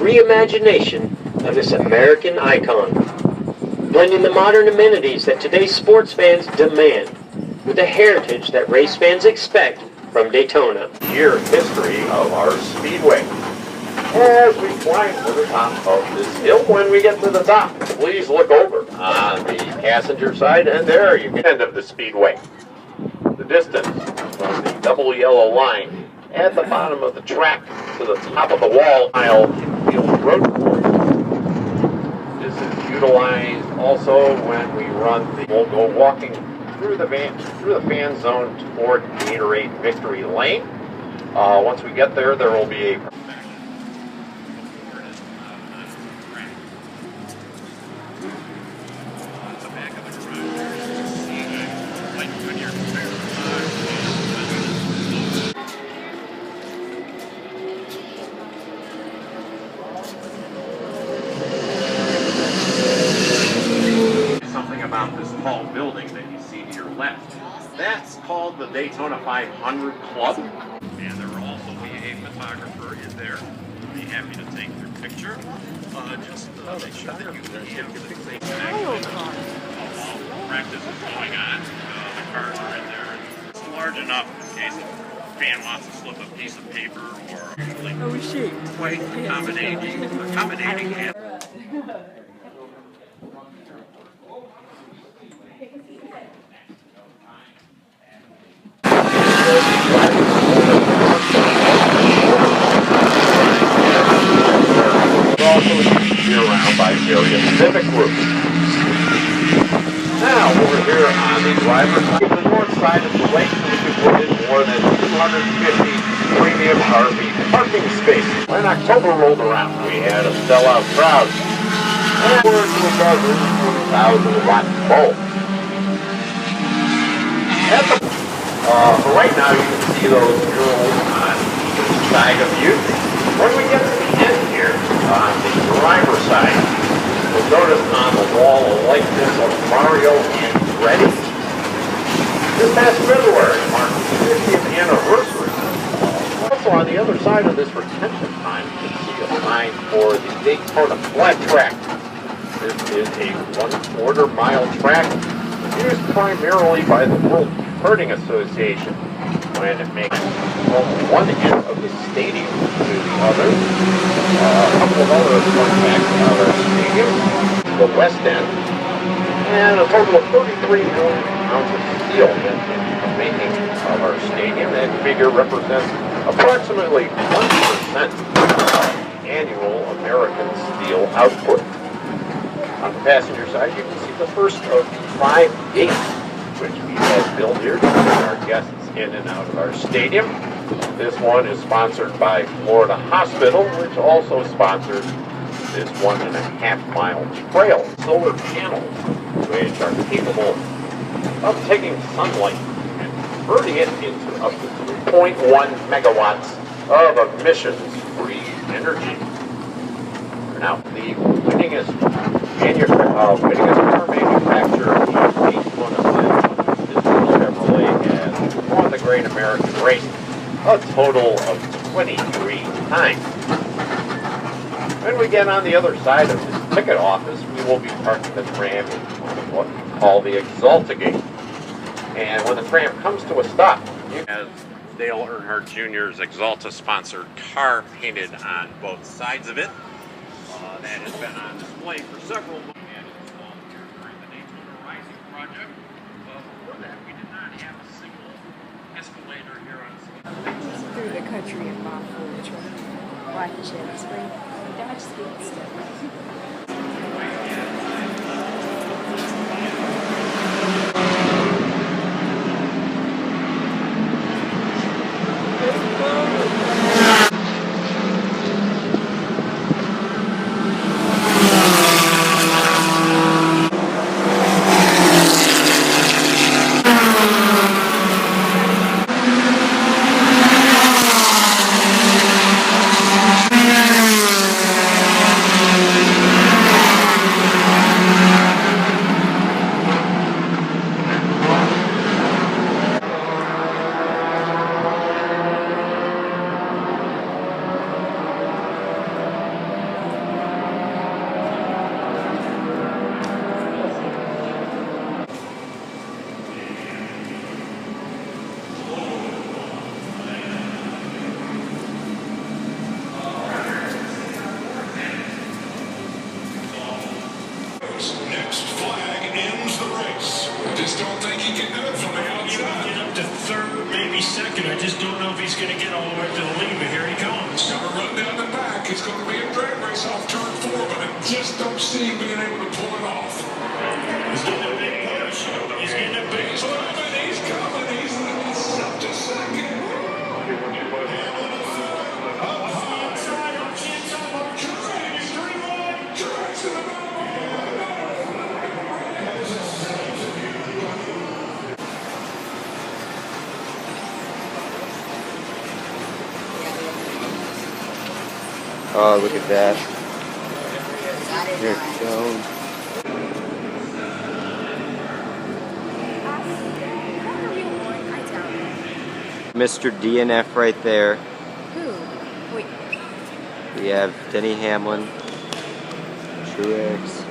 reimagination of this American icon, blending the modern amenities that today's sports fans demand with the heritage that race fans expect from Daytona. Year history of our speedway. As we climb to the top of this hill, when we get to the top, please look over on the passenger side, and there you can end of the speedway. The distance from the double yellow line at the bottom of the track to the top of the wall, mile infield road course. This is utilized also when we run we'll go walking through the fan zone toward Gatorade Victory Lane. Once we get there, there will be a about this tall building that you see to your left. That's called the Daytona 500 Club. And there will also be a photographer in there. Be happy to take your picture. Just make sure that you have the same connection. Practice is going on. The cars are in there. It's large enough in case a fan wants to slip a piece of paper or quite accommodating and around by various civic groups. Now, over here on the driver's side, the north side of the lake, we can put in more than 250 premium RV parking spaces. When October rolled around, we had a sellout crowd. And we're to a dozen 40,000-watt bulbs. For right now, you can see those murals on each side of you. When we get to the end here, on the driver's side, you'll notice on the wall a likeness of Mario and Freddy. This past February marked the 50th anniversary. Also on the other side of this retention time, you can see a sign for the Daytona Flat Track. This is a 1/4 mile track used primarily by the World Karting Association when it makes from one end of the stadium to the other. A couple of other fun facts about our stadium, the west end, and a total of 33 million pounds of steel in the making of our stadium. That figure represents approximately 1% of annual American steel output. On the passenger side, you can see the first of the 5 gates which we had built here to bring our guests in and out of our stadium. This one is sponsored by Florida Hospital, which also sponsors this 1.5 mile trail. Solar panels, which are capable of taking sunlight and converting it into up to 3.1 megawatts of emissions-free energy. Now, the winningest car manufacturer in Daytona 500 is Chevrolet has won the Great American Race a total of 23 times. When we get on the other side of this ticket office, we will be parking the tram in what we call the Exalta Gate. And when the tram comes to a stop, you have Dale Earnhardt Jr.'s Exalta-sponsored car painted on both sides of it. That has been on display for several months and installed here during the Daytona Rising project. Before that, we did not have a single escalator here on Souvenir. Through the country and Bob Ford truck. Black Chevy Spring. Dodge Speedster. he's going to get all the way to the lead, but here he comes. He's going to run down the back. It's going to be a drag race off turn 4, but I just don't see him being able to pull it off. He's getting a big push. He's getting a big He's coming. He's coming. He's up to second. Oh, look at that. Here it goes. Mr. DNF right there. Who? Wait. We have Denny Hamlin, Truex.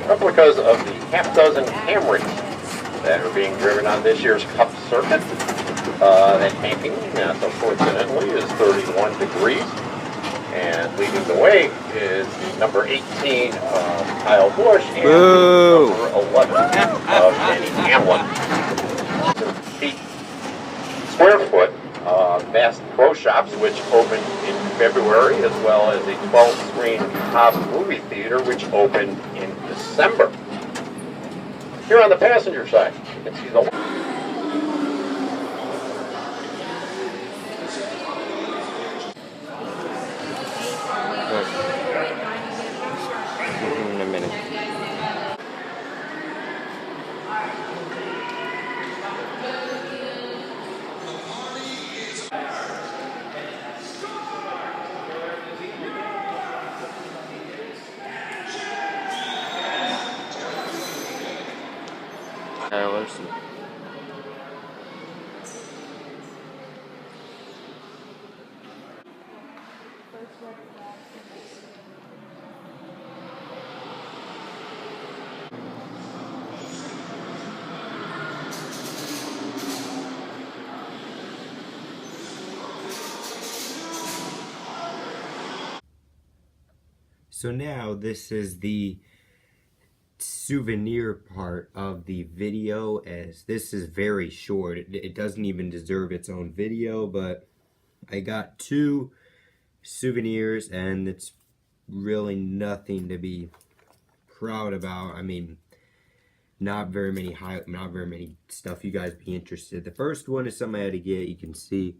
Replicas of the half-dozen Camrys that are being driven on this year's Cup circuit. The tanking, unfortunately, is 31 degrees. And leading the way is number 18 Kyle Busch and number 11 of Denny Hamlin. 8 square foot Vast Pro Shops, which opened in February, as well as a 12-screen Cobb movie theater, which opened in December. Here on the passenger side, you can see the In a minute. Let's see. So now this is the souvenir part of the video, as this is very short. It doesn't even deserve its own video, but I got 2 souvenirs and it's really nothing to be proud about. I mean, not very many stuff you guys be interested. The first one is something I had to get. You can see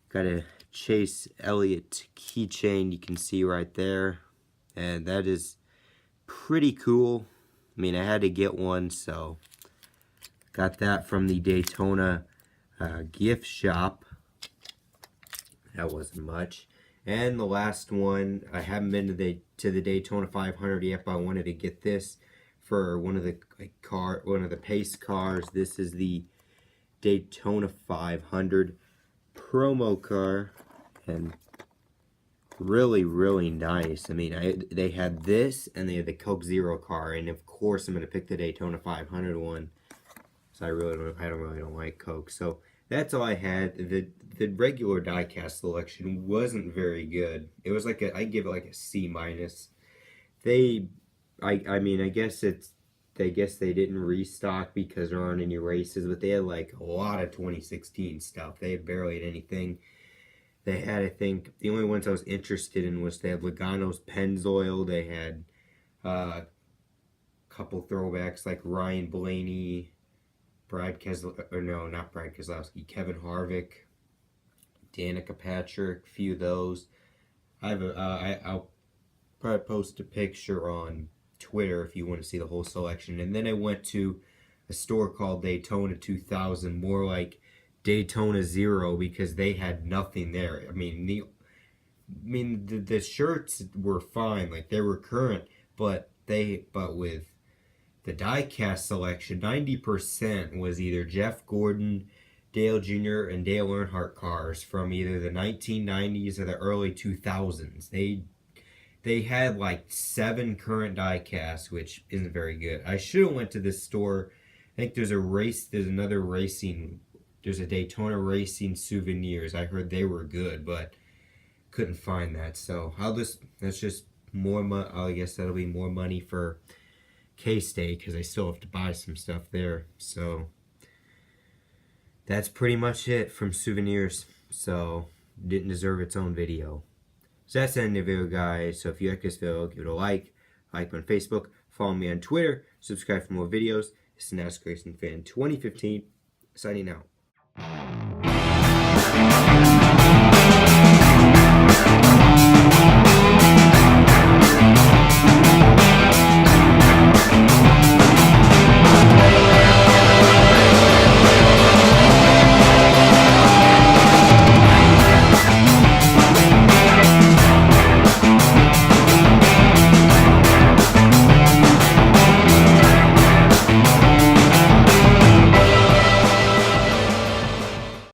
got a Chase Elliott keychain, you can see right there, and that is pretty cool. I mean, I had to get one, so got that from the Daytona gift shop. That wasn't much. And the last one, I haven't been to the Daytona 500 yet, but I wanted to get this for one of the pace cars. This is the Daytona 500 promo car, and really, really nice. I mean, they had this and they had the Coke Zero car, and of course I'm going to pick the Daytona 500 one. So I don't like Coke. So that's all I had. The regular diecast selection wasn't very good. It was like I give it like a C minus. I mean, I guess they didn't restock because there aren't any races, but they had like a lot of 2016 stuff. They had barely had anything. They had, I think, the only ones I was interested in was they had Logano's Pennzoil. They had a couple throwbacks like Ryan Blaney, Kevin Harvick, Danica Patrick, a few of those. I'll probably post a picture on Twitter if you want to see the whole selection. And then I went to a store called Daytona 2000, more like Daytona Zero, because they had nothing there. I mean, the shirts were fine, like they were current, but with the diecast selection, 90% was either Jeff Gordon, Dale Jr., and Dale Earnhardt cars from either the 1990s or the early 2000s. They had like 7 current diecasts, which isn't very good. I should have went to this store. I think there's a Daytona Racing Souvenirs. I heard they were good, but couldn't find that. So that's just more money. I guess that'll be more money for K-State because I still have to buy some stuff there. So that's pretty much it from Souvenirs. So didn't deserve its own video. So that's the end of the video, guys. So if you like this video, give it a like me on Facebook, follow me on Twitter, subscribe for more videos. This is NASCAR Racing Fan 2015, signing out.